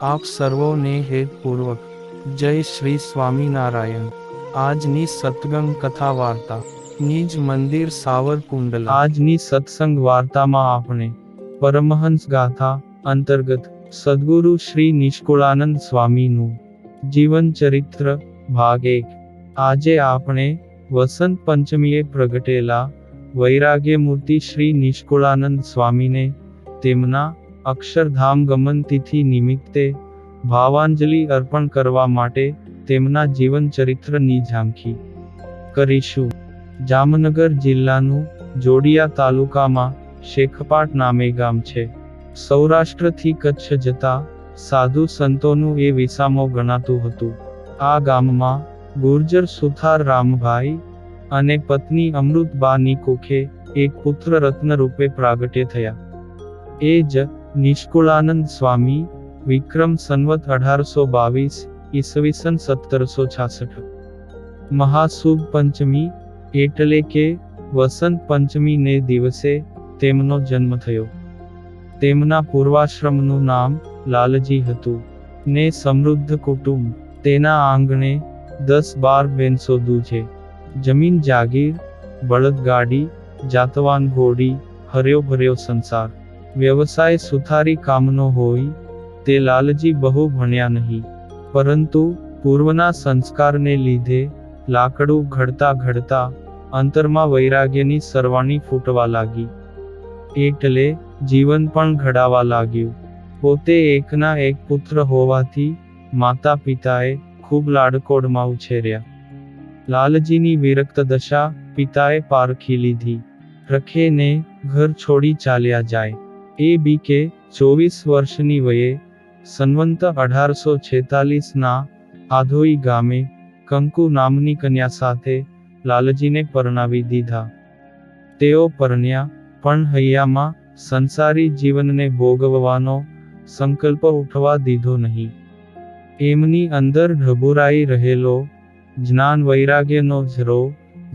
આપ સર્વોને હેતપૂર્વક જય શ્રી સ્વામિનારાયણ। આજની સત્સંગ કથા વાર્તા નિજ મંદિર સાવરકુંડલા। આજની સત્સંગ વાર્તામાં આપણે પરમહંસ ગાથા અંતર્ગત સદ્ગુરુ શ્રી નિષ્કુળાનંદ સ્વામીનું જીવન ચરિત્ર ભાગ 1। આજે આપણે વસંત પંચમીએ પ્રગટેલા વૈરાગ્યમૂર્તિ શ્રી નિષ્કુળાનંદ સ્વામીને તેમના અક્ષરધામ ગમન તિથિ નિમિત્તે ભાવાંજલિ અર્પણ કરવા માટે તેમના જીવન ચરિત્રની ઝાંખી કરીશું। જામનગર જિલ્લાનું જોડિયા તાલુકામાં શેખપાટ નામે ગામ છે। સૌરાષ્ટ્રથી કચ્છ જતા સાધુ સંતોનું એ વિસામો ગણાતું હતું। આ ગામમાં ગુર્જર સુથાર રામભાઈ અને પત્ની અમૃતબાની કુખે એક પુત્ર રત્ન રૂપે પ્રાગટ્ય થયા। એ જ નિષ્કુળાનંદ સ્વામી વિક્રમ સંવત 1822 ઈસવીસન 1766 મહાસુદ પંચમી એટલે કે વસંત પંચમી ને દિવસે તેમનો જન્મ થયો। તેમના પૂર્વાશ્રમનું નામ લાલજી હતું ને સમૃદ્ધ કુટુંબ તેના આંગણે 10-12 ભેંસો દૂધે, જમીન જાગીર, બળદગાડી, જાતવાન ઘોડી, હર્યો ભર્યો સંસાર। વ્યવસાય સુથારી કામનો હોય તે લાલજી બહુ ભણ્યા નહીં, પરંતુ પૂર્વના સંસ્કારને લીધે લાકડું ઘડતા ઘડતા અંતરમાં વૈરાગ્યની સરવાણી ફૂટવા લાગી, એટલે જીવન પણ ઘડાવા લાગ્યું। પોતે એકના એક પુત્ર હોવાથી માતા પિતાએ ખૂબ લાડકોડમાં ઉછેર્યા। લાલજીની વિરક્ત દશા પિતાએ પારખી લીધી, રખે ને ઘર છોડી ચાલ્યા જાય। એ બીકે 24 વર્ષની વયે સંવંત 1846 ના આધોઈ ગામે કંકુ નામની કન્યા સાથે લાલજીને પરણાવી દીધા। તેઓ પરણ્યા પણ હૈયામાં સંસારી જીવનને ભોગવવાનો સંકલ્પ ઉઠવા દીધો નહીં। એમની અંદર ઢબુરાઈ રહેલો જ્ઞાન વૈરાગ્યનો ઝરો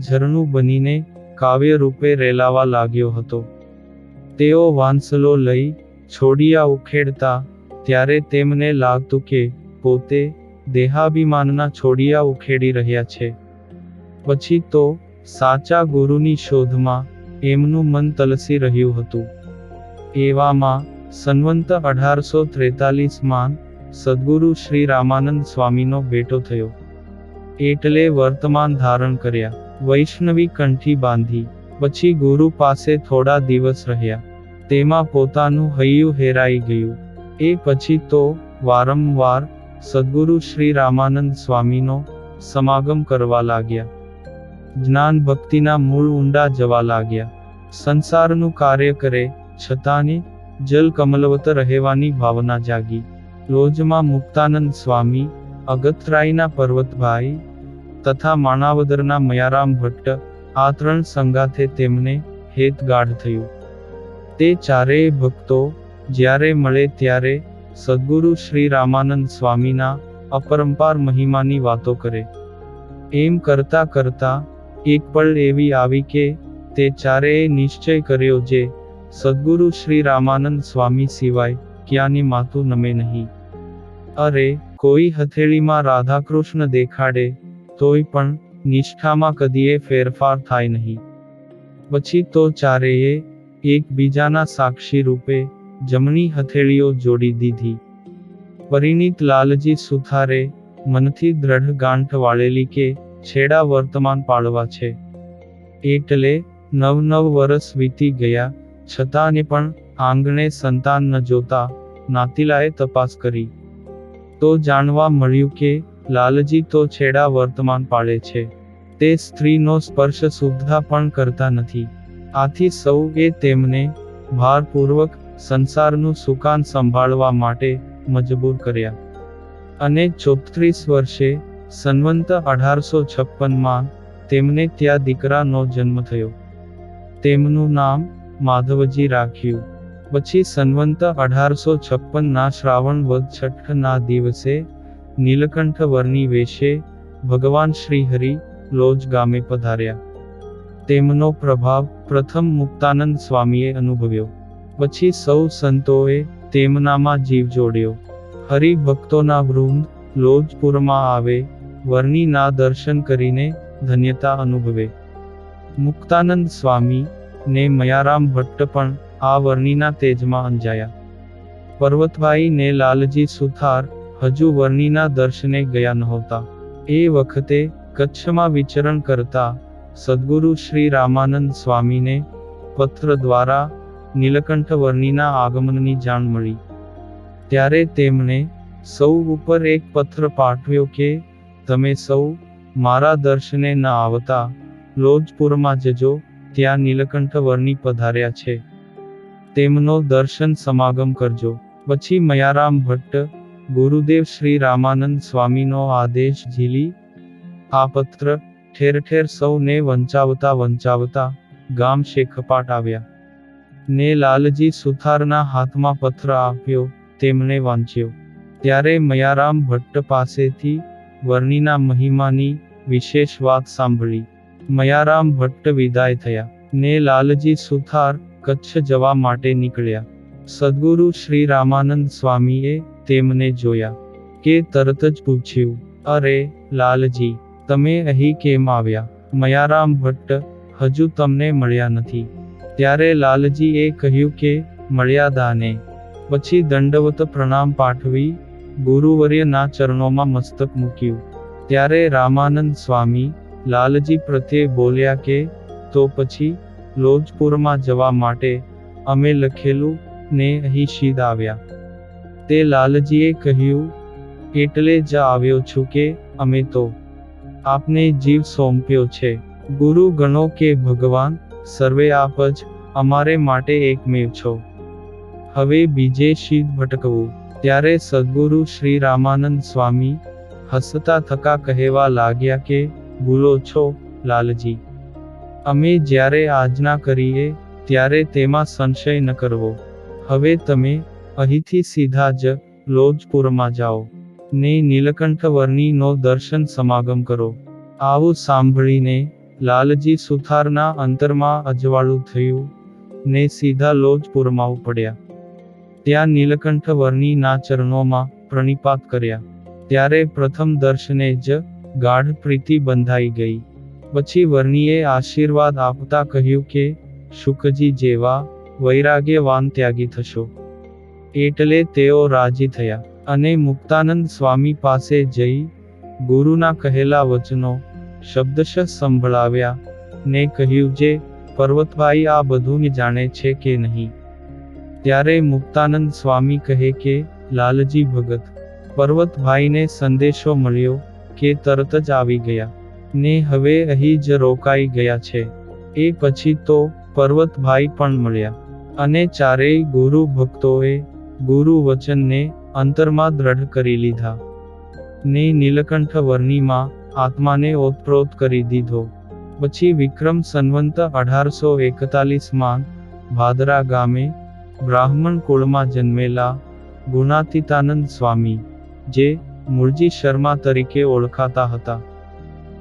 ઝરણું બનીને કાવ્ય રૂપે રેલાવા લાગ્યો હતો। તેઓ વાંસલો લઈ છોડિયા ઉખેડતા ત્યારે તેમને લાગતું કે પોતે દેહાભિમાનના છોડિયા ઉખેડી રહ્યા છે। પછી તો સાચા ગુરુની શોધમાં એમનું મન તલસી રહ્યું હતું। એવામાં સંવંત 1843માં સદ્ગુરુ શ્રી રામાનંદ સ્વામીનો ભેટો થયો, એટલે વર્તમાન ધારણ કર્યા, વૈષ્ણવી કંઠી બાંધી। પછી ગુરુ પાસે થોડા દિવસ રહ્યા, તેમાં પોતાનું હૈયું હેરાઈ ગયું। એ પછી તો વારંવાર સદ્ગુરુ શ્રી રામાનંદ સ્વામીનો સમાગમ કરવા લાગ્યા, જ્ઞાન ભક્તિના મૂળ ઊંડા જવા લાગ્યા। સંસારનું કાર્ય કરે છતાંને જલ કમલવત રહેવાની ભાવના જાગી। લોજમાં મુક્તાનંદ સ્વામી, અગતરાયના પર્વતભાઈ તથા માણાવદરના મયારામ ભટ્ટ, આ 3 સંગાથે તેમને હેત ગાઢ થયું। તે ચારેય ભક્તો જ્યારે મળે ત્યારે સદ્ગુરુ શ્રી રામાનંદ સ્વામીના અપરંપાર મહિમાની વાતો કરે। એમ કરતા કરતા એક પળ એવી આવી કે તે ચારેય નિશ્ચય કર્યો જે સદ્ગુરુ શ્રી રામાનંદ સ્વામી સિવાય ક્યાંની માથું નમે નહીં। અરે કોઈ હથેળીમાં રાધાકૃષ્ણ દેખાડે તોય પણ નિષ્ઠામાં કદીએ ફેરફાર થાય નહીં। પછી તો ચારેયે એકબીજાના સાક્ષી રૂપે જમણી હથેળીઓ જોડી દીધી। પરિણીત લાલજી સુથારે મનથી દ્રઢ ગાંઠ વાળેલી કે છેડા વર્તમાન પાળવા છે, એટલે 9 વર્ષ વીતી ગયા છતાંને પણ આંગણે સંતાન ન જોતા નાતીલાએ તપાસ કરી તો જાણવા મળ્યું કે લાલજી તો છેડા વર્તમાન પાળે છે, તે સ્ત્રીનો સ્પર્શ સુદ્ધા પણ કરતા નથી। આથી સૌએ તેમને ભારપૂર્વક સંસારનું સુકાન સંભાળવા માટે મજબૂર કર્યા। અને 34 વર્ષે સંવંત 1856માં તેમને ત્યાં દીકરાનો જન્મ થયો। તેમનું નામ માધવજી રાખ્યું। પછી સંવંત 1856 ના શ્રાવણ વદ છઠ્ઠ ના દિવસે નીલકંઠ વર્ણી વેશે ભગવાન શ્રીહરિ લોજ ગામે પધાર્યા। તેમનો પ્રભાવ પ્રથમ મુક્તાનંદ સ્વામીએ અનુભવ્યો, પછી સૌ સંતોએ તેમનામાં જીવ જોડ્યો હરિભક્તોના વૃંદ લોજપુરમાં આવે, વર્ણીના દર્શન કરીને ધન્યતા અનુભવે. મુક્તાનંદ સ્વામી ને મયારામ ભટ્ટ પણ આ વર્ણીના તેજમાં અંજાયા. પર્વતભાઈ ને લાલજી સુથાર હજુ વર્ણીના દર્શને ગયા નહોતા. એ વખતે કચ્છમાં વિચરણ કરતા સદ્ગુરુ શ્રી રામાનંદ સ્વામીને પત્ર દ્વારા નીલકંઠ વર્ણીના આગમનની જાણ મળી. ત્યારે તેમણે સૌ ઉપર એક પત્ર પાઠવ્યો કે તમે સૌ મારા દર્શને ન આવતા લોજપુરમાં જજો, ત્યાં નીલકંઠ વર્ણી પધાર્યા છે, તેમનો દર્શન સમાગમ કરજો. પછી મયારામ ભટ્ટ ગુરુદેવ શ્રી રામાનંદ સ્વામીનો આદેશ ઝીલી આ પત્ર ઠેર ઠેર સૌને વંચાવતા ગામ શેખપાટ આવ્યા. ને લાલજી સુથારના હાથમાં પત્ર આપ્યો, તેમણે વાંચ્યો. ત્યારે મયારામ ભટ્ટ પાસેથી વર્ણીના મહિમાની વિશેષ વાત સાંભળી. મયારામ ભટ્ટ વિદાય થયા, ને લાલજી સુથાર કચ્છ જવા માટે નીકળ્યા. સદ્ગુરુ શ્રી રામાનંદ સ્વામીએ તેમને જોયા કે તરત જ પૂછ્યું, અરે લાલજી, તમે અહીં કેમ આવ્યા? મયારામ ભટ્ટ, હજુ તમને મળ્યા નથી. ત્યારે લાલજીએ કહ્યું કે મળ્યા દાને. પછી દંડવત પ્રણામ પાઠવી ગુરુવર્યના ચરણોમાં મસ્તક મૂક્યું. ત્યારે રામાનંદ સ્વામી લાલજી પ્રત્યે બોલ્યા કે તો પછી લોજપુરમાં જવા માટે અમે લખેલું ને અહીં સીધ આવ્યા. તે લાલજીએ કહ્યું, એટલે જ આવ્યો છું કે અમે તો આપને જીવ સોંપ્યો છે. ગુરુ ગણો કે ભગવાન, સર્વે આપ જ અમારે માટે એકમેવ છો. હવે બીજે સીધ ભટકવું. ત્યારે સદ્ગુરુ શ્રી રામાનંદ સ્વામી હસતા થકા કહેવા લાગ્યા કે ભૂલો છો લાલજી. અમે જ્યારે આજ્ઞા કરીએ ત્યારે તેમાં સંશય ન કરવો. હવે તમે અહીંથી સીધા જ લોજપુરમાં જાઓ ને નીલકંઠ વર્ણીનો દર્શન સમાગમ કરો. આવું સાંભળીને લાલજી સુથારના અંતરમાં અજવાળું થયું ને સીધા લોજપુરમાં ઉપડ્યા. ત્યાં નીલકંઠ વર્ણીના ચરણોમાં પ્રણિપાત કર્યા. ત્યારે પ્રથમ દર્શને જ ગાઢ પ્રીતિ બંધાઈ ગઈ. પછી વર્ણીએ આશીર્વાદ આપતા કહ્યું કે શુકજી જેવા વૈરાગ્યવાન ત્યાગી થશો. એટલે તેઓ રાજી થયા અને મુક્તાનંદ સ્વામી પાસે જઈ ગુરુના કહેલા વચનો શબ્દશઃ સંભળાવ્યા ને કહ્યું, જે પર્વતભાઈ આ બધું જાણે છે કે નહીં? ત્યારે મુક્તાનંદ સ્વામી કહે કે લાલજી ભગત, પર્વતભાઈને સંદેશો મળ્યો કે તરત જ આવી ગયા ને હવે અહીં જ રોકાઈ ગયા છે. એ પછી તો પર્વતભાઈ પણ મળ્યા અને ચારેય ગુરુ ભક્તોએ ગુરુ વચનને અંતરમાં દ્રઢ કરી લીધા ને નીલકંઠ વર્ણીમાં આત્માને ઓતપ્રોત કરી દીધો. પછી વિક્રમ સંવંત 1841માં ભાદરા ગામે બ્રાહ્મણ કુળમાં જન્મેલા ગુણાતીતાનંદ સ્વામી, જે મૂળજી શર્મા તરીકે ઓળખાતા હતા,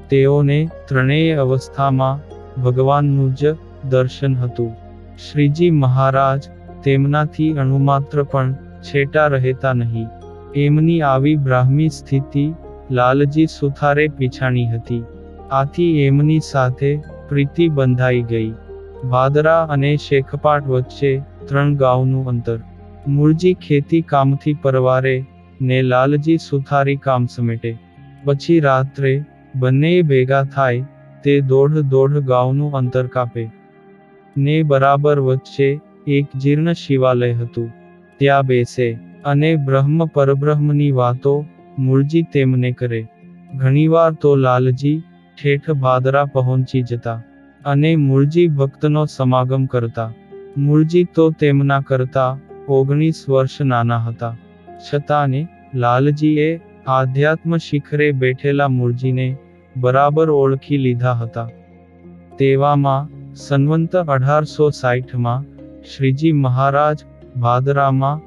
તેઓને ત્રણેય અવસ્થામાં ભગવાનનું જ દર્શન હતું. શ્રીજી મહારાજ તેમનાથી અણુમાત્ર પણ છેટા રહેતા નહીં. એમની આવી બ્રાહ્મી સ્થિતિ લાલજી સુથારે પીછાણી હતી. આથી એમની સાથે પ્રીતિ બંધાઈ ગઈ. ભાદરા અને શેખપાટ વચ્ચે 3 ગાંવનું અંતર. મૂળજી ખેતી કામથી પરવારે ને લાલજી સુથારી કામ સમેટે. પછી રાત્રે બંને ભેગા થાય તે દોઢ ગાંવનું અંતર કાપે ને બરાબર વચ્ચે એક જીર્ણ શિવાલય હતું. ત્યાં બેસે અને બ્રહ્મ પરબ્રહ્મની વાતો મૂળજી તેમને કરે. ઘણીવાર તો લાલજી ઠેઠ ભાદરા પહોંચી જતા અને મૂળજી ભક્તનો સમાગમ કરતા. મૂળજી તો તેમના કરતા 19 વર્ષ નાના હતા. છતાંને લાલજીએ આધ્યાત્મ શિખરે બેઠેલા મૂળજીને બરાબર ઓળખી લીધા હતા. તેવામાં સંવંત 1860માં શ્રીજી મહારાજ ભાદરામાં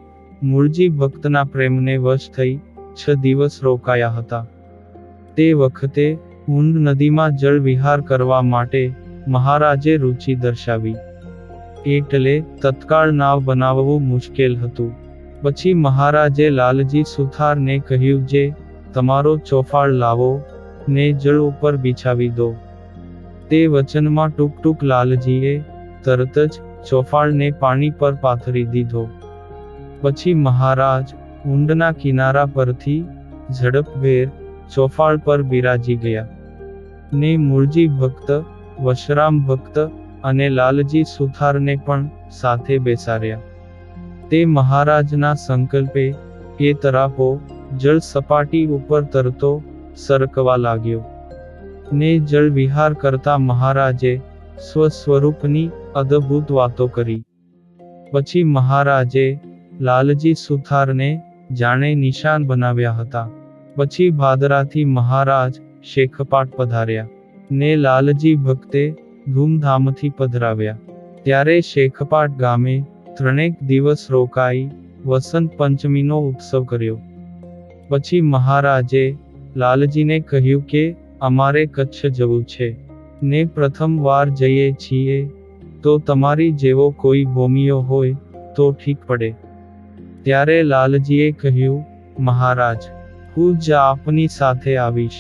મૂળજી ભક્તના પ્રેમને વશ થઈ 6 દિવસ રોકાયા હતા. તે વખતે ઊંડ નદીમાં જળ વિહાર કરવા માટે મહારાજે રુચિ દર્શાવી. એટલે તત્કાળ નાવ બનાવવું મુશ્કેલ હતું. પછી મહારાજે લાલજી સુથારને કહ્યું, જે તમારો ચોફાળ લાવો ને જળ ઉપર બિછાવી દો. તે વચનમાં ટૂંક લાલજીએ તરત જ ચોફાળને પાણી પર પાથરી દીધો. પછી મહારાજ ઊંડના કિનારા પરથી ઝડપભેર ચોફાળ પર બિરાજી ગયા ને મૂળજી ભક્ત, વશરામ ભક્ત અને લાલજી સુથારને પણ સાથે બેસાડ્યા. તે મહારાજના સંકલ્પે એ તરાપો જળ સપાટી ઉપર તરતો સરકવા લાગ્યો ને જળ વિહાર કરતા મહારાજે સ્વસ્વરૂપની અદ્ભુત વાતો કરી. પછી મહારાજે લાલજી સુથારને જાણે નિશાન બનાવ્યા હતા. પછી ભાદરાથી મહારાજ શેખપાટ પધાર્યા ને લાલજી ભક્તે ધૂમધામથી પધરાવ્યા. ત્યારે શેખપાટ ગામે 3 દિવસ રોકાઈ વસંત પંચમીનો ઉત્સવ કર્યો. પછી મહારાજે લાલજીને કહ્યું કે અમારે કચ્છ જવું છે ને પ્રથમ વાર જઈએ છીએ, તો તમારી જેવો કોઈ ભોમિયો હોય તો ઠીક પડે. ત્યારે લાલજીએ કહ્યું, મહારાજ, હું જ આપની સાથે આવીશ.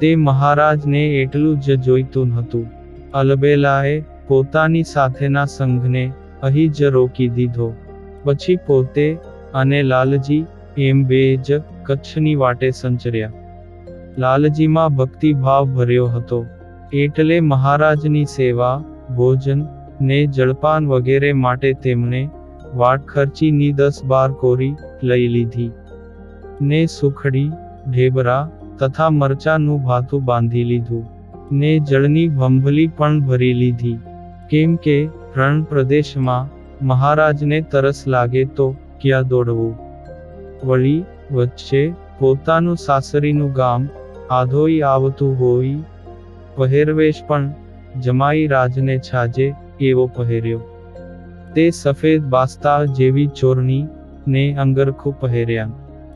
તે મહારાજને એટલું જ જોઈતું હતું. અલબેલાએ પોતાની સાથેના સંઘને અહીં જ રોકી દીધો. પછી પોતે અને લાલજી એમ 2 જ કચ્છની વાટે સંચર્યા. લાલજીમાં ભક્તિભાવ ભર્યો હતો, એટલે મહારાજની સેવા, ભોજન ને જળપાન વગેરે માટે તેમણે વાટ ખર્ચીની 10-12 કોરી લઈ લીધી ને સુખડી, ઢેબરા તથા મરચાનું ભાથું બાંધી લીધું ને જળની ભંભલી પણ ભરી લીધી. કેમ કે રણ પ્રદેશમાં મહારાજને તરસ લાગે તો ક્યાં દોડવું. વળી વચ્ચે પોતાનું સાસરીનું ગામ આધોઈ આવતું હોય. પહેરવેશ પણ જમાઈ રાજને છાજે એવો પહેર્યો. તે સફેદ બાસ્તા જેવી ચોરણી ને અંગરખું પહેર્યા.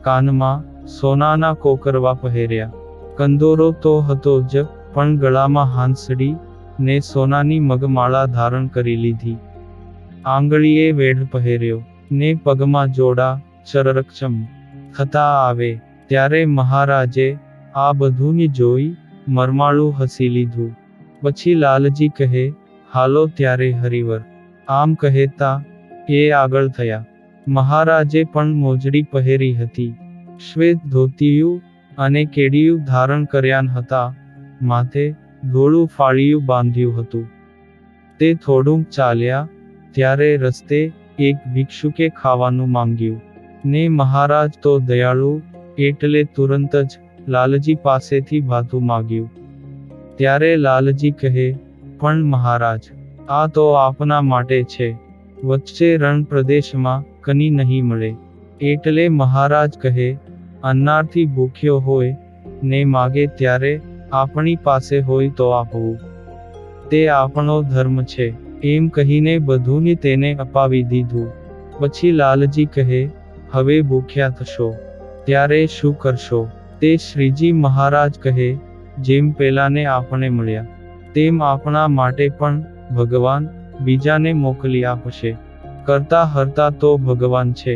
કાનમાં સોનાના કોકરવા પહેર્યા. કંદોરો તો હતો જ, પણ ગળામાં હાંસડી ને સોનાની મગમાળા ધારણ કરી લીધી. આંગળીએ વેઢ પહેર્યો ને પગમાં જોડા ચરરક્ષમ થતા આવે. ત્યારે મહારાજે આ બધું જોઈ મરમાળું હસી લીધું. પછી લાલજી કહે, હાલો ત્યારે હરિવર. આમ કહેતા એ આગળ થયા. મહારાજે પણ મોજડી પહેરી હતી, શ્વેત ધોતિયું અને કેડિયું ધારણ કર્યા હતા, માથે ધોળું ફાળિયું બાંધ્યું હતું. તે થોડુંક ચાલ્યા ત્યારે રસ્તે એક ભિક્ષુકે ખાવાનું માંગ્યું ને મહારાજ તો દયાળુ, એટલે તુરંત જ લાલજી પાસેથી ભાથું માગ્યું. ત્યારે લાલજી કહે, પણ મહારાજ, આ તો આપના માટે છે. વચ્ચે રણ પ્રદેશમાં કની નહીં મળે. એટલે મહારાજ કહે, અન્નાર્થી ભૂખ્યો હોય ને માગે ત્યારે આપણી પાસે હોય તો આપવું, તે આપણો ધર્મ છે. એમ કહીને બધું તેને અપાવી દીધું. પછી લાલજી કહે, હવે ભૂખ્યા થશો ત્યારે શું કરશો? તે શ્રીજી મહારાજ કહે, જેમ પેલાને આપણે મળ્યા તેમ આપણા માટે પણ ભગવાન બીજાને મોકલી આપશે. કરતા હરતા તો ભગવાન છે,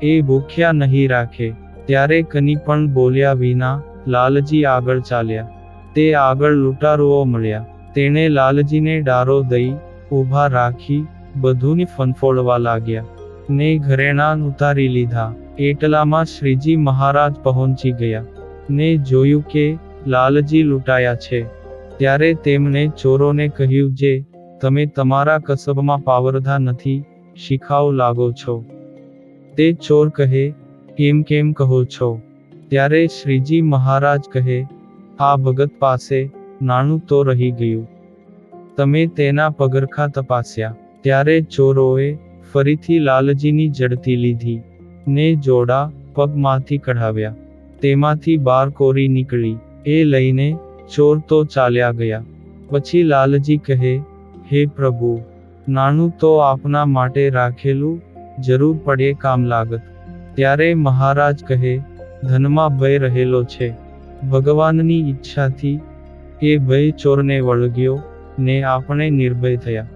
એ ભૂખ્યા નહીં રાખે. ત્યારે કની પણ બોલ્યા વિના લાલજી આગળ ચાલ્યા. તે આગળ લૂંટારુઓ મળ્યા. તેણે લાલજીને ડારો દઈ ઊભા રાખી બધું ફનફોડવા લાગ્યા ને ઘરેણાં ઉતારી લીધા. એટલામાં શ્રીજી મહારાજ પહોંચી ગયા ને જોયું કે લાલજી લૂંટાયા છે. ત્યારે તેમણે ચોરોને કહ્યું, જે તમે તમારા કસબમાં પાવરધા નથી, શીખાઉ લાગો છો. તે ચોર કહે, કેમ કહો છો? ત્યારે શ્રીજી મહારાજ કહે, આ ભગત પાસે નાણું તો રહી ગયું, તમે તેના પગરખા તપાસ્યા. ત્યારે ચોરોએ ફરીથી લાલજીની જડતી લીધી ને જોડા પગમાંથી કઢાવ્યા. તેમાંથી 12 કોરી નીકળી. એ લઈને ચોર તો ચાલ્યા ગયા. પછી લાલજી કહે, હે પ્રભુ, નાણું તો આપના માટે રાખેલું, જરૂર પડે કામ લાગત. ત્યારે મહારાજ કહે, ધનમાં ભય રહેલો છે. ભગવાનની ઈચ્છાથી એ ભય ચોરને વળગ્યો ને આપણે નિર્ભય થયા.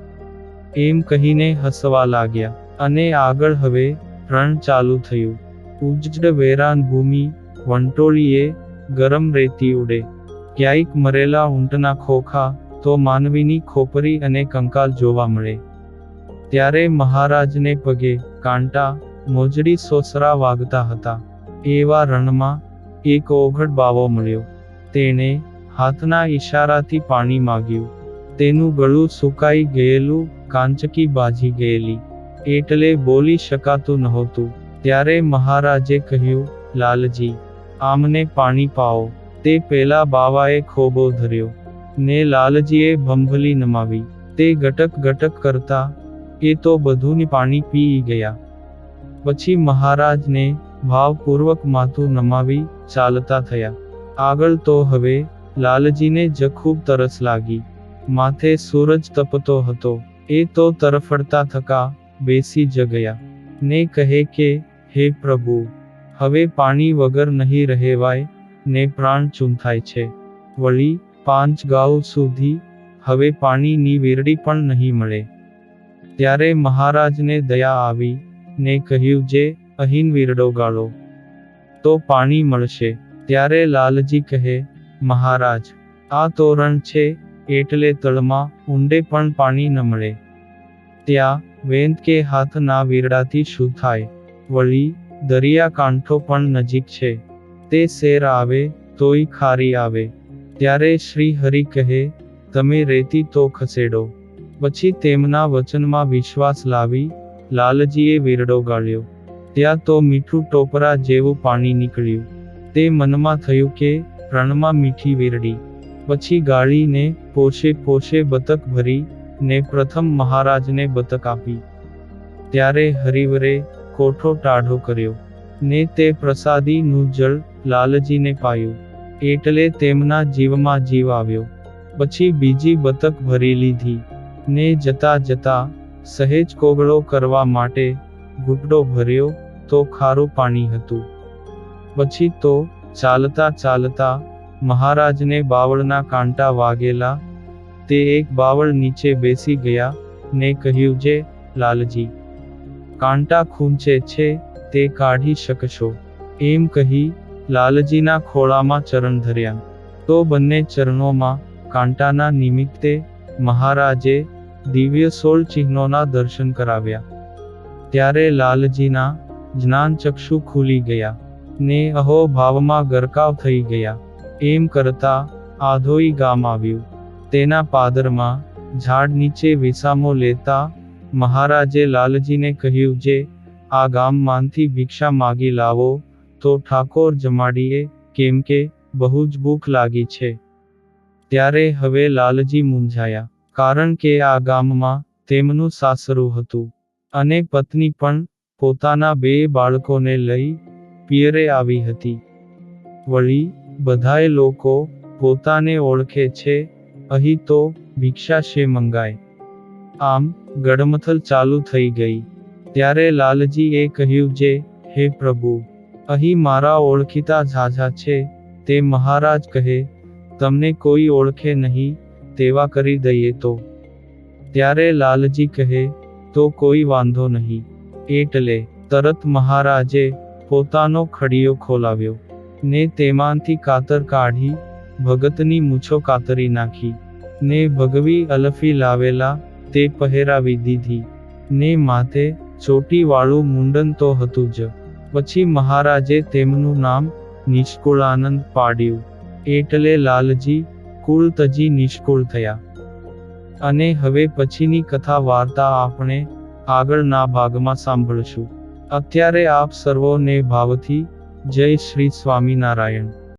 એમ કહીને હસવા લાગ્યા અને આગળ હવે રણ ચાલુ થયું. ઉજ્જડ વેરાન ભૂમિ, વંટોળીએ ગરમ રેતી ઉડે. ક્યાંક મરેલા ઊંટના ખોખા, તો માનવીની ખોપરી અને કંકાલ જોવા મળે. ત્યારે મહારાજને પગે કાંટા, મોજડી સોસરા વાગતા હતા. એવા રણમાં એક ઓઘડ બાવો મળ્યો. તેણે હાથના ઈશારાથી પાણી માગ્યું. તેનું ગળું સુકાઈ ગયેલું, કાંચકી બાજી ગયેલી, એટલે બોલી શકાતું નહોતું. ત્યારે મહારાજે કહ્યું, લાલજી, આમને પાણી પાઓ. તે પેલા બાવાએ ખોબો ધર્યો, ને લાલજીએ ભંભલી નમાવી. તે ગટક ગટક કરતા એ તો બધું પાણી પી ગયા. પછી મહારાજને ભાવપૂર્વક માથું નમાવી ચાલતા થયા. આગળ તો હવે લાલજીને જ ખૂબ તરસ લાગી. માથે સૂરજ તપતો હતો. એ તો તરફડતા થકા બેસી જ ગયા, ને કહે કે, હે પ્રભુ, હવે પાણી વગર નહીં રહેવાય, ને પ્રાણ ચૂંથાય છે. વળી 5 ગાઉ સુધી હવે પાણીની વીરડી પણ નહીં મળે. ત્યારે મહારાજને દયા આવી, ને કહ્યું, જે અહીં વીરડો ગાળો તો પાણી મળશે. ત્યારે લાલજી કહે, મહારાજ, આ તોરણ છે, એટલે તળમાં ઊંડે પણ પાણી ન મળે. ત્યાં વેંત કે હાથના વીરડાથી શું થાય? વળી દરિયા કાંઠો પણ નજીક છે. તે શેર આવે તોય ખારી આવે. ત્યારે શ્રી હરિ કહે, તમે રેતી તો ખસેડો. પછી તેમના વચનમાં વિશ્વાસ લાવી લાલજીએ વીરડો ગાળ્યો. ત્યાં તો મીઠું ટોપરા જેવું પાણી નીકળ્યું. તે મનમાં થયું કે રણમાં મીઠી વીરડી. પછી ગાળીને પોશે પોશે બતક ભરી, ને પ્રથમ મહારાજને બતક આપી. ત્યારે હરિવરે કોઠો ટાઢો કર્યો, ને તે પ્રસાદીનું જળ લાલજીને પાયું. એટલે તેમના જીવમાં જીવ આવ્યો. પછી બીજી બતક ભરી લીધી, ને જતા જતા સહેજ કોગળો કરવા માટે ઘૂંટડો ભર્યો, તો ખારું પાણી હતું. પછી તો ચાલતા ચાલતા મહારાજને બાવળના કાંટા વાગેલા. તે એક બાવળ નીચે બેસી ગયા, ને કહ્યું, જે લાલજી, કાંટા ખૂંચે છે, તે કાઢી શકશો. એમ કહી લાલજીના ખોળામાં ચરણ ધર્યા. તો બંને ચરણોમાં કાંટાના નિમિત્તે મહારાજે દિવ્ય 16 ચિહ્નોના દર્શન કરાવ્યા. ત્યારે લાલજીના જ્ઞાનચક્ષુ ખુલી ગયા, ને અહો ભાવમાં ગરકાવ થઈ ગયા. એમ કરતા આધોઈ ગામ આવ્યું. તેના પાદરમાં ઝાડ નીચે વિસામો લેતા મહારાજે લાલજીને કહ્યું, જે આ ગામમાંથી ભિક્ષા માગી લાવો, તો ઠાકોર જમાડીએ, કેમ કે બહુ જ ભૂખ લાગી છે. ત્યારે હવે લાલજી મૂંઝાયા, કારણ કે આ ગામમાં તેમનું સાસરું હતું, અને પત્ની પણ પોતાના 2 બાળકોને લઈ પિયરે આવી હતી. વળી બધાય લોકો પોતાને ઓળખે છે, અહીં તો ભિક્ષા શે મંગાય? આમ ગડમથલ ચાલુ થઈ ગઈ. ત્યારે લાલજીએ કહ્યું, જે હે પ્રભુ, અહીં મારા ઓળખીતા ઝાઝા છે. તે મહારાજ કહે, તમને કોઈ ઓળખે નહીં, તેવા કરી દઈએ તો? ત્યારે લાલજી કહે, તો કોઈ વાંધો નહીં. એટલે તરત મહારાજે પોતાનો ખડિયો ખોલાવ્યો, ને તેમાંથી કાતર કાઢી ભગતની મૂછો કાતરી નાખી, ને ભગવી અલફી લાવેલા તે પહેરાવી દીધી, ને માથે ચોટીવાળું મુંડન તો હતું જ. પછી મહારાજે તેમનું નામ નિષ્કુળાનંદ પાડ્યું. એટલે લાલજી કુળ તજી નિષ્કુળ થયા. અને હવે પછીની કથા વાર્તા આપણે આગળના ભાગમાં સાંભળશું. અત્યારે આપ સર્વોને ભાવથી જય શ્રી સ્વામિનારાયણ.